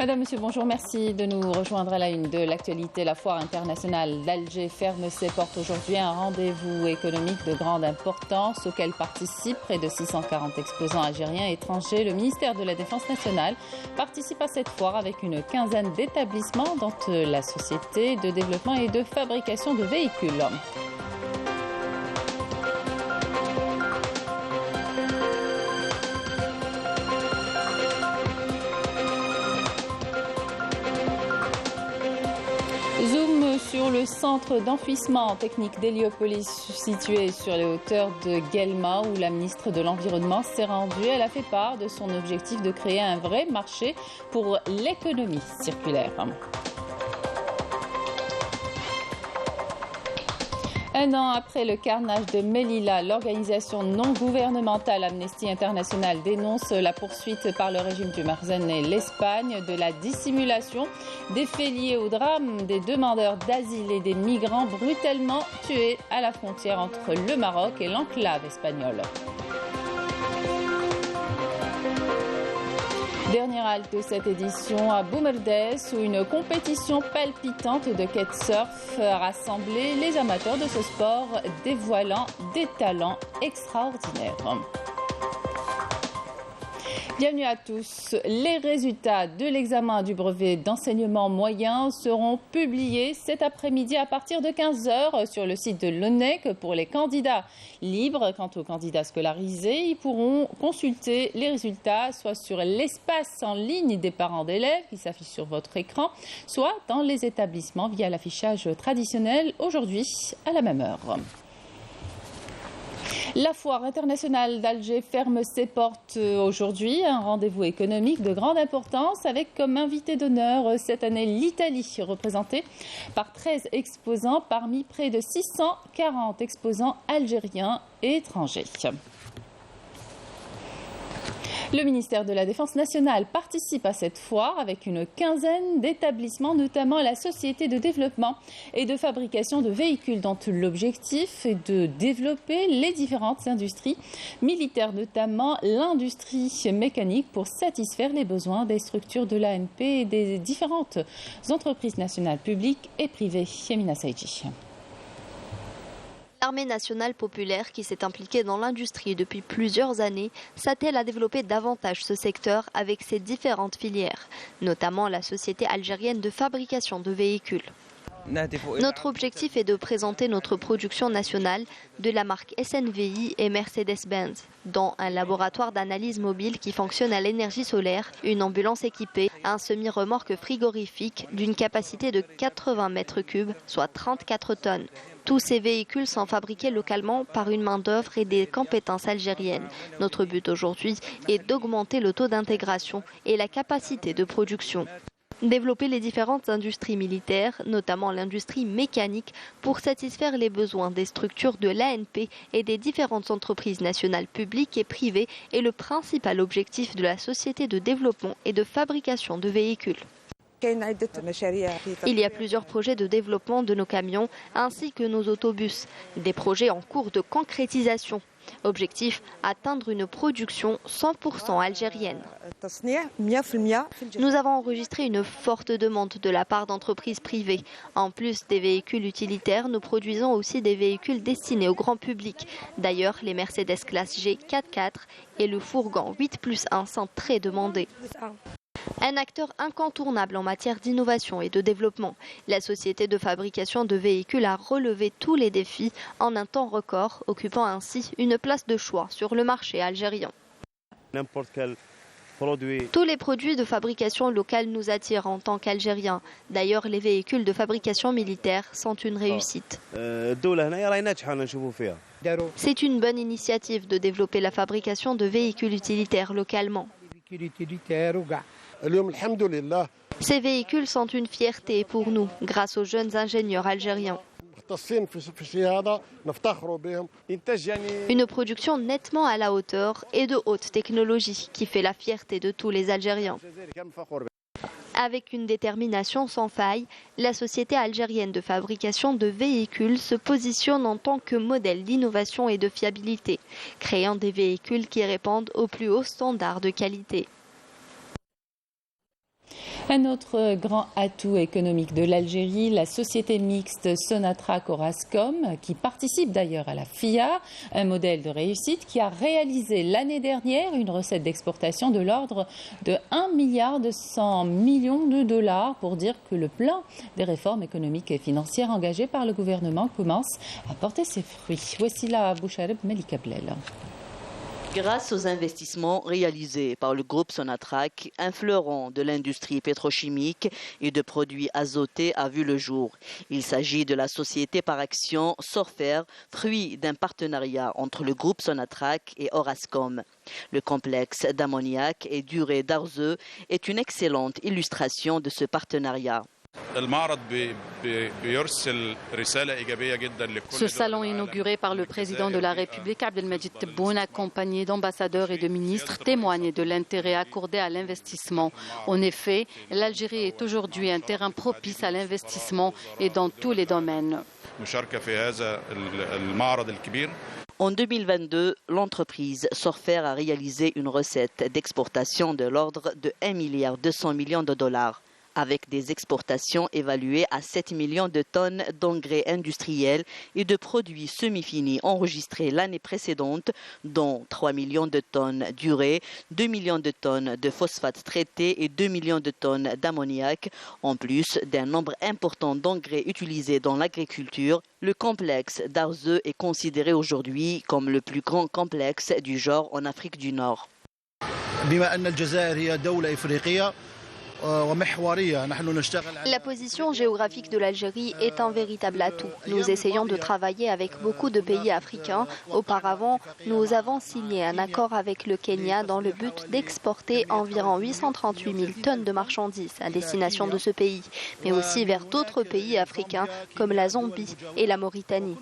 Madame, Monsieur, bonjour, merci de nous rejoindre à la une de l'actualité. La foire internationale d'Alger ferme ses portes aujourd'hui. Un rendez-vous économique de grande importance auquel participent près de 640 exposants algériens et étrangers. Le ministère de la Défense nationale participe à cette foire avec une quinzaine d'établissements dont la société de développement et de fabrication de véhicules. Zoom sur le centre d'enfouissement technique d'Héliopolis situé sur les hauteurs de Guelma où la ministre de l'Environnement s'est rendue. Elle a fait part de son objectif de créer un vrai marché pour l'économie circulaire. Un an après le carnage de Melilla, l'organisation non gouvernementale Amnesty International dénonce la poursuite par le régime du Marzen et l'Espagne de la dissimulation des faits liés au drame des demandeurs d'asile et des migrants brutalement tués à la frontière entre le Maroc et l'enclave espagnole. Dernière halte de cette édition à Boumerdès où une compétition palpitante de kitesurf a rassemblé les amateurs de ce sport dévoilant des talents extraordinaires. Bienvenue à tous. Les résultats de l'examen du brevet d'enseignement moyen seront publiés cet après-midi à partir de 15h sur le site de l'ONEC pour les candidats libres. Quant aux candidats scolarisés, ils pourront consulter les résultats soit sur l'espace en ligne des parents d'élèves qui s'affiche sur votre écran, soit dans les établissements via l'affichage traditionnel aujourd'hui à la même heure. La foire internationale d'Alger ferme ses portes aujourd'hui. Un rendez-vous économique de grande importance avec comme invité d'honneur cette année l'Italie, représentée par 13 exposants parmi près de 640 exposants algériens et étrangers. Le ministère de la Défense nationale participe à cette foire avec une quinzaine d'établissements, notamment la société de développement et de fabrication de véhicules dont l'objectif est de développer les différentes industries militaires, notamment l'industrie mécanique pour satisfaire les besoins des structures de l'ANP et des différentes entreprises nationales publiques et privées. Yamina Saïdji. L'armée nationale populaire, qui s'est impliquée dans l'industrie depuis plusieurs années, s'attelle à développer davantage ce secteur avec ses différentes filières, notamment la société algérienne de fabrication de véhicules. Notre objectif est de présenter notre production nationale de la marque SNVI et Mercedes-Benz, dont un laboratoire d'analyse mobile qui fonctionne à l'énergie solaire, une ambulance équipée, un semi-remorque frigorifique d'une capacité de 80 mètres cubes, soit 34 tonnes. Tous ces véhicules sont fabriqués localement par une main-d'œuvre et des compétences algériennes. Notre but aujourd'hui est d'augmenter le taux d'intégration et la capacité de production. Développer les différentes industries militaires, notamment l'industrie mécanique, pour satisfaire les besoins des structures de l'ANP et des différentes entreprises nationales publiques et privées est le principal objectif de la société de développement et de fabrication de véhicules. Il y a plusieurs projets de développement de nos camions ainsi que nos autobus, des projets en cours de concrétisation. Objectif, atteindre une production 100% algérienne. Nous avons enregistré une forte demande de la part d'entreprises privées. En plus des véhicules utilitaires, nous produisons aussi des véhicules destinés au grand public. D'ailleurs, les Mercedes classe G 4x4 et le fourgon 8+1 sont très demandés. Un acteur incontournable en matière d'innovation et de développement. La société de fabrication de véhicules a relevé tous les défis en un temps record, occupant ainsi une place de choix sur le marché algérien. Tous les produits de fabrication locale nous attirent en tant qu'Algériens. D'ailleurs, les véhicules de fabrication militaire sont une réussite. C'est une bonne initiative de développer la fabrication de véhicules utilitaires localement. Ces véhicules sont une fierté pour nous, grâce aux jeunes ingénieurs algériens. Une production nettement à la hauteur et de haute technologie qui fait la fierté de tous les Algériens. Avec une détermination sans faille, la société algérienne de fabrication de véhicules se positionne en tant que modèle d'innovation et de fiabilité, créant des véhicules qui répondent aux plus hauts standards de qualité. Un autre grand atout économique de l'Algérie, la société mixte Sonatrach Orascom, qui participe d'ailleurs à la FIA, un modèle de réussite qui a réalisé l'année dernière une recette d'exportation de l'ordre de 1,2 milliard de dollars, pour dire que le plan des réformes économiques et financières engagées par le gouvernement commence à porter ses fruits. Voici la Bouchareb Malika Blel. Grâce aux investissements réalisés par le groupe Sonatrach, un fleuron de l'industrie pétrochimique et de produits azotés a vu le jour. Il s'agit de la société par action Sorfer, fruit d'un partenariat entre le groupe Sonatrach et Orascom. Le complexe d'ammoniac et d'urée d'Arzeu est une excellente illustration de ce partenariat. Ce salon inauguré par le président de la République, Abdelmadjid Tebboune, accompagné d'ambassadeurs et de ministres, témoigne de l'intérêt accordé à l'investissement. En effet, l'Algérie est aujourd'hui un terrain propice à l'investissement et dans tous les domaines. En 2022, l'entreprise Sorfer a réalisé une recette d'exportation de l'ordre de 1,2 milliard de dollars. Avec des exportations évaluées à 7 millions de tonnes d'engrais industriels et de produits semi-finis enregistrés l'année précédente, dont 3 millions de tonnes d'urée, 2 millions de tonnes de phosphate traité et 2 millions de tonnes d'ammoniac, en plus d'un nombre important d'engrais utilisés dans l'agriculture. Le complexe d'Arzeu est considéré aujourd'hui comme le plus grand complexe du genre en Afrique du Nord. La position géographique de l'Algérie est un véritable atout. Nous essayons de travailler avec beaucoup de pays africains. Auparavant, nous avons signé un accord avec le Kenya dans le but d'exporter environ 838 000 tonnes de marchandises à destination de ce pays, mais aussi vers d'autres pays africains comme la Zambie et la Mauritanie.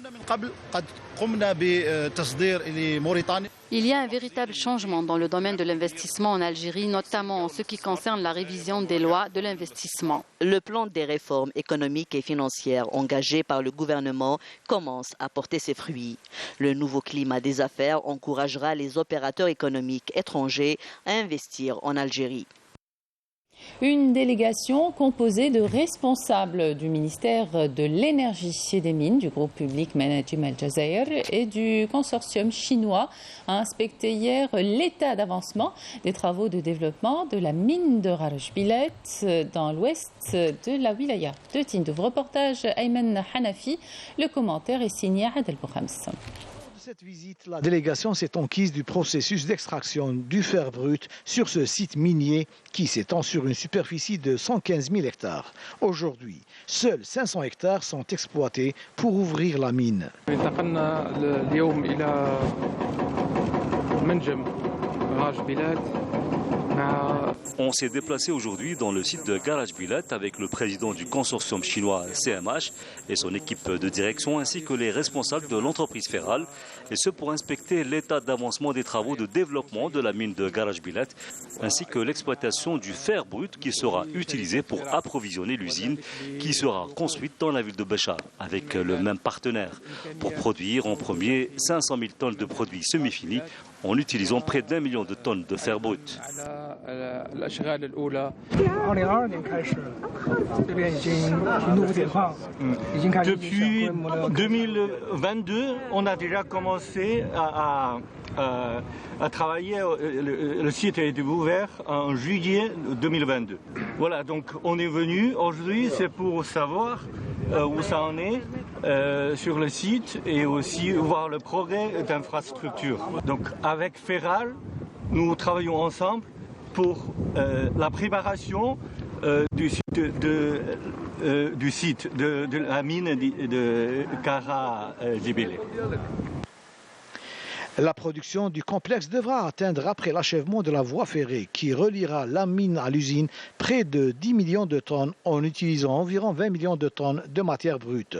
Il y a un véritable changement dans le domaine de l'investissement en Algérie, notamment en ce qui concerne la révision des lois de l'investissement. Le plan des réformes économiques et financières engagées par le gouvernement commence à porter ses fruits. Le nouveau climat des affaires encouragera les opérateurs économiques étrangers à investir en Algérie. Une délégation composée de responsables du ministère de l'Énergie et des Mines, du groupe public Managem Al Jazair et du consortium chinois a inspecté hier l'état d'avancement des travaux de développement de la mine de Garaj-Bilet dans l'ouest de la wilaya de Tindouf. Reportage Ayman Hanafi, le commentaire est signé Adel Boukhams. Cette visite, la délégation s'est enquise du processus d'extraction du fer brut sur ce site minier qui s'étend sur une superficie de 115 000 hectares. Aujourd'hui, seuls 500 hectares sont exploités pour ouvrir la mine. On s'est déplacé aujourd'hui dans le site de Garaj-Bilet avec le président du consortium chinois CMH et son équipe de direction ainsi que les responsables de l'entreprise ferrale, et ce pour inspecter l'état d'avancement des travaux de développement de la mine de Garaj-Bilet ainsi que l'exploitation du fer brut qui sera utilisé pour approvisionner l'usine qui sera construite dans la ville de Béchar avec le même partenaire pour produire en premier 500 000 tonnes de produits semi-finis en utilisant près d'1 million de tonnes de fer brut. Depuis 2022, on a déjà commencé à travailler. Le site a été ouvert en juillet 2022. Voilà, donc on est venu aujourd'hui, c'est pour savoir où ça en est sur le site et aussi voir le progrès d'infrastructures. Donc avec Ferral, nous travaillons ensemble pour la préparation du site de la mine de Garaj-Bilet. La production du complexe devra atteindre après l'achèvement de la voie ferrée qui reliera la mine à l'usine près de 10 millions de tonnes en utilisant environ 20 millions de tonnes de matière brute.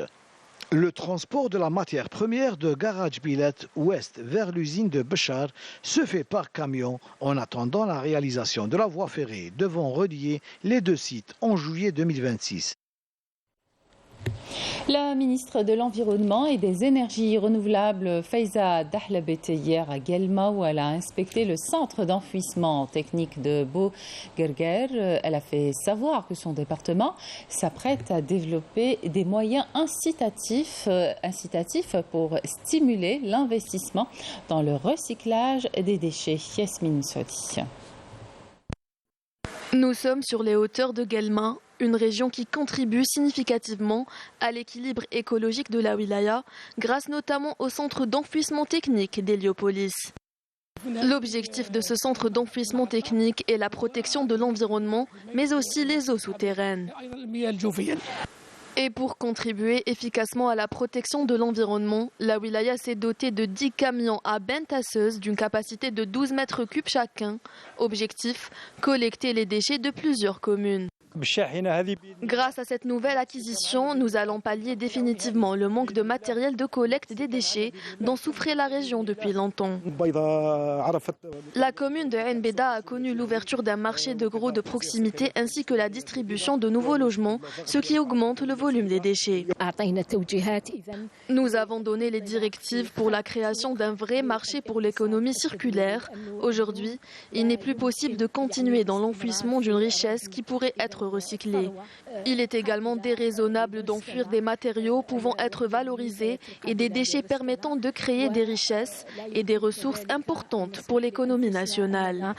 Le transport de la matière première de Garaj-Bilet ouest vers l'usine de Béchar se fait par camion en attendant la réalisation de la voie ferrée devant relier les deux sites en juillet 2026. La ministre de l'Environnement et des Énergies renouvelables, Faiza Dahlab, était hier à Guelma où elle a inspecté le centre d'enfouissement technique de Bougerger. Elle a fait savoir que son département s'apprête à développer des moyens incitatifs pour stimuler l'investissement dans le recyclage des déchets. Yasmine Sodi. Nous sommes sur les hauteurs de Guelma, une région qui contribue significativement à l'équilibre écologique de la wilaya, grâce notamment au centre d'enfouissement technique d'Héliopolis. L'objectif de ce centre d'enfouissement technique est la protection de l'environnement, mais aussi les eaux souterraines. Et pour contribuer efficacement à la protection de l'environnement, la wilaya s'est dotée de 10 camions à benne tasseuse d'une capacité de 12 mètres cubes chacun. Objectif, collecter les déchets de plusieurs communes. Grâce à cette nouvelle acquisition, nous allons pallier définitivement le manque de matériel de collecte des déchets dont souffrait la région depuis longtemps. La commune de Ain Beda a connu l'ouverture d'un marché de gros de proximité ainsi que la distribution de nouveaux logements, ce qui augmente le volume des déchets. Nous avons donné les directives pour la création d'un vrai marché pour l'économie circulaire. Aujourd'hui, il n'est plus possible de continuer dans l'enfouissement d'une richesse qui pourrait être recyclés. Il est également déraisonnable d'enfuir des matériaux pouvant être valorisés et des déchets permettant de créer des richesses et des ressources importantes pour l'économie nationale.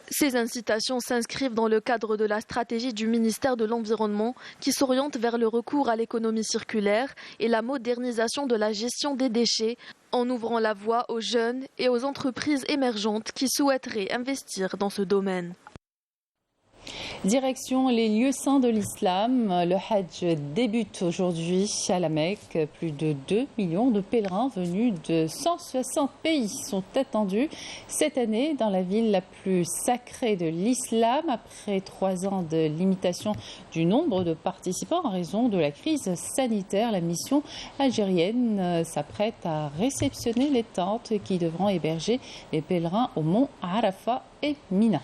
Ces incitations s'inscrivent dans le cadre de la stratégie du ministère de l'Environnement qui s'oriente vers le recours à l'économie circulaire et la modernisation de la gestion des déchets en ouvrant la voie aux jeunes et aux entreprises émergentes qui souhaiteraient investir dans ce domaine. Direction les lieux saints de l'islam. Le Hajj débute aujourd'hui à la Mecque. Plus de 2 millions de pèlerins venus de 160 pays sont attendus cette année dans la ville la plus sacrée de l'islam. Après 3 ans de limitation du nombre de participants en raison de la crise sanitaire, la mission algérienne s'apprête à réceptionner les tentes qui devront héberger les pèlerins au mont Arafat et Mina.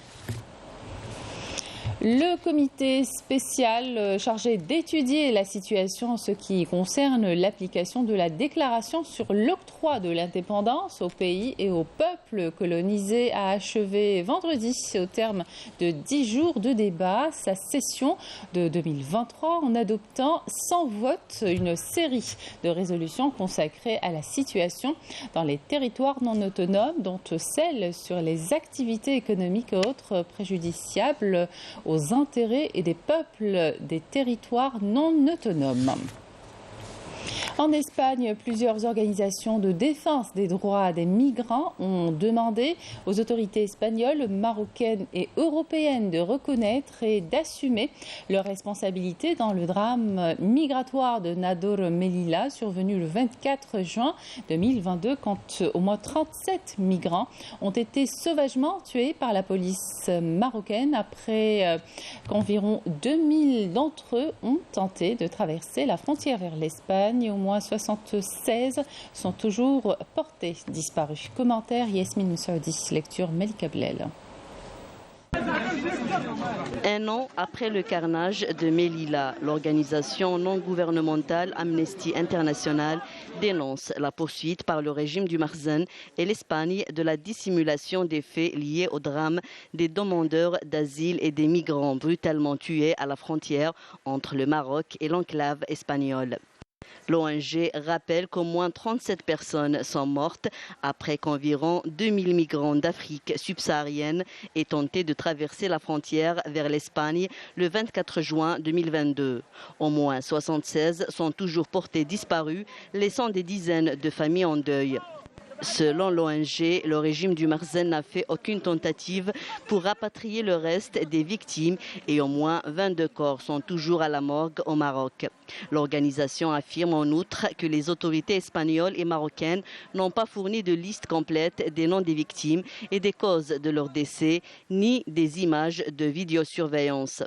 Le comité spécial chargé d'étudier la situation en ce qui concerne l'application de la déclaration sur l'octroi de l'indépendance aux pays et aux peuples colonisés a achevé vendredi, au terme de 10 jours de débat, sa session de 2023 en adoptant sans vote une série de résolutions consacrées à la situation dans les territoires non autonomes, dont celle sur les activités économiques et autres préjudiciables aux intérêts et des peuples des territoires non autonomes. En Espagne, plusieurs organisations de défense des droits des migrants ont demandé aux autorités espagnoles, marocaines et européennes de reconnaître et d'assumer leurs responsabilités dans le drame migratoire de Nador Melilla survenu le 24 juin 2022 quand au moins 37 migrants ont été sauvagement tués par la police marocaine après qu'environ 2000 d'entre eux ont tenté de traverser la frontière vers l'Espagne. Au moins 76 sont toujours portés disparus. Commentaire Yasmine Saoudi, lecture Melika Blel. 1 an après le carnage de Melilla, l'organisation non gouvernementale Amnesty International dénonce la poursuite par le régime du Marzen et l'Espagne de la dissimulation des faits liés au drame des demandeurs d'asile et des migrants brutalement tués à la frontière entre le Maroc et l'enclave espagnole. L'ONG rappelle qu'au moins 37 personnes sont mortes après qu'environ 2000 migrants d'Afrique subsaharienne aient tenté de traverser la frontière vers l'Espagne le 24 juin 2022. Au moins 76 sont toujours portés disparus, laissant des dizaines de familles en deuil. Selon l'ONG, le régime du Marzen n'a fait aucune tentative pour rapatrier le reste des victimes et au moins 22 corps sont toujours à la morgue au Maroc. L'organisation affirme en outre que les autorités espagnoles et marocaines n'ont pas fourni de liste complète des noms des victimes et des causes de leur décès, ni des images de vidéosurveillance.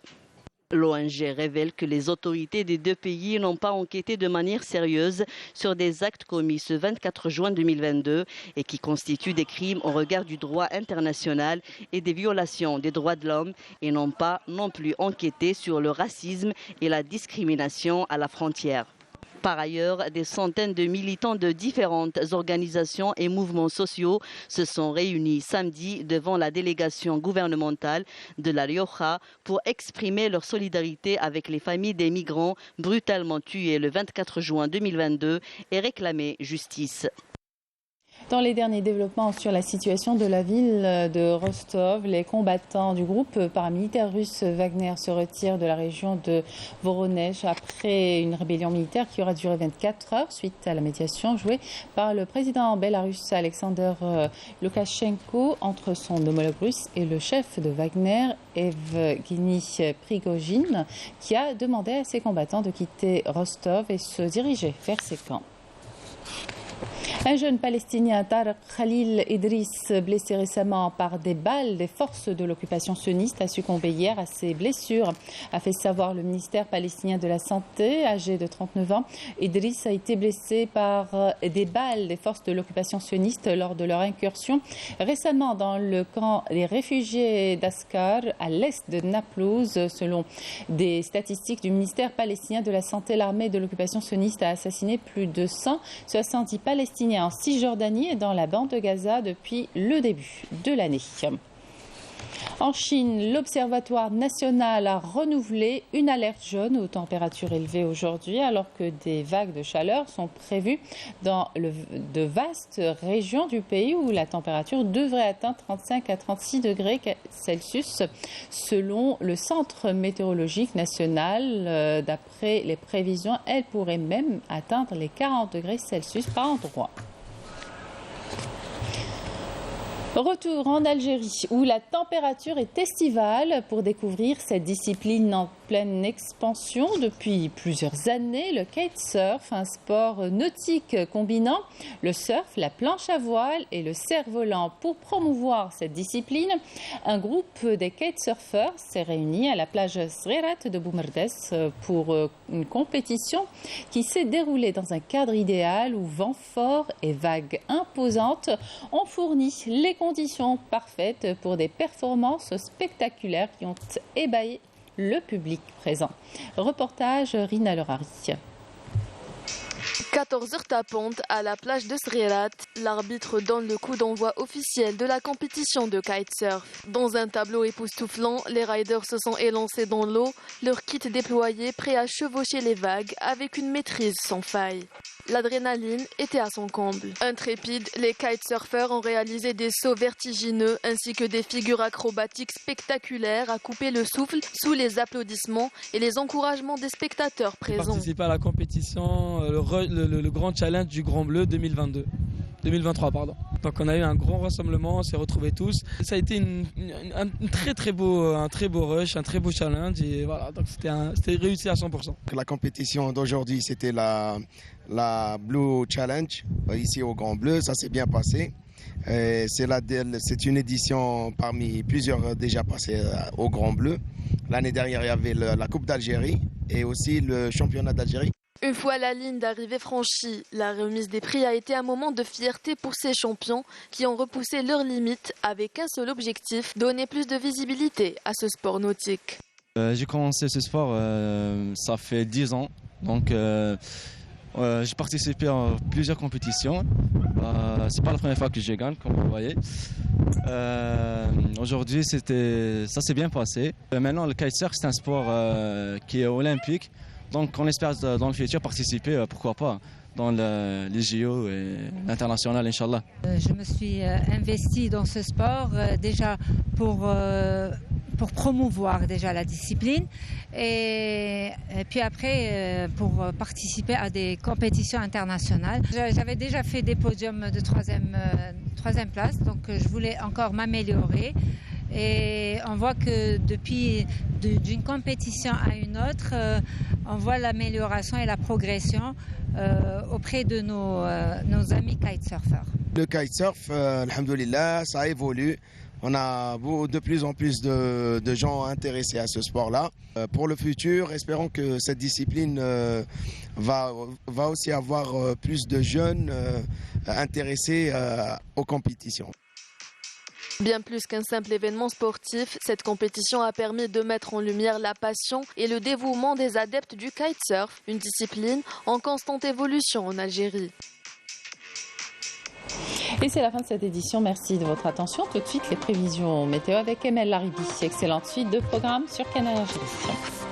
L'ONG révèle que les autorités des deux pays n'ont pas enquêté de manière sérieuse sur des actes commis ce 24 juin 2022 et qui constituent des crimes au regard du droit international et des violations des droits de l'homme et n'ont pas non plus enquêté sur le racisme et la discrimination à la frontière. Par ailleurs, des centaines de militants de différentes organisations et mouvements sociaux se sont réunis samedi devant la délégation gouvernementale de La Rioja pour exprimer leur solidarité avec les familles des migrants brutalement tués le 24 juin 2022 et réclamer justice. Dans les derniers développements sur la situation de la ville de Rostov, les combattants du groupe paramilitaire russe Wagner se retirent de la région de Voronezh après une rébellion militaire qui aura duré 24 heures suite à la médiation jouée par le président bélarusse Alexander Loukachenko entre son homologue russe et le chef de Wagner, Evgeny Prigojine, qui a demandé à ses combattants de quitter Rostov et se diriger vers ses camps. Un jeune Palestinien, Tarek Khalil Idriss, blessé récemment par des balles des forces de l'occupation sioniste, a succombé hier à ses blessures, a fait savoir le ministère palestinien de la Santé. Âgé de 39 ans, Idriss a été blessé par des balles des forces de l'occupation sioniste lors de leur incursion récemment dans le camp des réfugiés d'Askar, à l'est de Naplouse. Selon des statistiques du ministère palestinien de la Santé, l'armée de l'occupation sioniste a assassiné plus de 170 Palestiniens en Cisjordanie et dans la bande de Gaza depuis le début de l'année. En Chine, l'Observatoire national a renouvelé une alerte jaune aux températures élevées aujourd'hui, alors que des vagues de chaleur sont prévues dans de vastes régions du pays où la température devrait atteindre 35 à 36 degrés Celsius, selon le Centre météorologique national. D'après les prévisions, elle pourrait même atteindre les 40 degrés Celsius par endroit. Retour en Algérie où la température est estivale pour découvrir cette discipline en pleine expansion depuis plusieurs années, le kitesurf, un sport nautique combinant le surf, la planche à voile et le cerf-volant. Pour promouvoir cette discipline, un groupe des kitesurfers s'est réuni à la plage Srirat de Boumerdès pour une compétition qui s'est déroulée dans un cadre idéal où vent fort et vagues imposantes ont fourni les conditions parfaites pour des performances spectaculaires qui ont ébahi le public présent. Reportage Rina Lerari. 14 heures tapantes à la plage de Srirat, l'arbitre donne le coup d'envoi officiel de la compétition de kitesurf. Dans un tableau époustouflant, les riders se sont élancés dans l'eau, leur kit déployé, prêt à chevaucher les vagues avec une maîtrise sans faille. L'adrénaline était à son comble. Intrépides, les kitesurfers ont réalisé des sauts vertigineux ainsi que des figures acrobatiques spectaculaires à couper le souffle sous les applaudissements et les encouragements des spectateurs présents. Participer à la compétition, le grand challenge du Grand Bleu 2023. Donc on a eu un grand rassemblement, on s'est retrouvés tous. Ça a été un très beau rush, un très beau challenge et voilà, donc c'était réussi à 100%. La compétition d'aujourd'hui, c'était la Blue Challenge ici au Grand Bleu, ça s'est bien passé. C'est une édition parmi plusieurs déjà passées au Grand Bleu. L'année dernière, il y avait la Coupe d'Algérie et aussi le championnat d'Algérie. Une fois la ligne d'arrivée franchie, la remise des prix a été un moment de fierté pour ces champions qui ont repoussé leurs limites avec un seul objectif, donner plus de visibilité à ce sport nautique. J'ai commencé ce sport, ça fait 10 ans, donc j'ai participé à plusieurs compétitions. C'est pas la première fois que je gagne, comme vous voyez. Aujourd'hui, ça s'est bien passé. Maintenant, le kitesurf, c'est un sport qui est olympique. Donc on espère dans le futur participer, pourquoi pas, dans les JO et l'international, Inch'Allah. Je me suis investie dans ce sport déjà pour promouvoir déjà la discipline et puis après pour participer à des compétitions internationales. J'avais déjà fait des podiums de troisième place, donc je voulais encore m'améliorer. Et on voit que d'une compétition à une autre, on voit l'amélioration et la progression auprès de nos amis kitesurfers. Le kitesurf, alhamdoulilah, ça évolue. On a de plus en plus de gens intéressés à ce sport-là. Pour le futur, espérons que cette discipline va aussi avoir plus de jeunes intéressés aux compétitions. Bien plus qu'un simple événement sportif, cette compétition a permis de mettre en lumière la passion et le dévouement des adeptes du kitesurf, une discipline en constante évolution en Algérie. Et c'est la fin de cette édition. Merci de votre attention. Tout de suite, les prévisions météo avec Emel Laribi. Excellente suite de programmes sur Canal Algérie.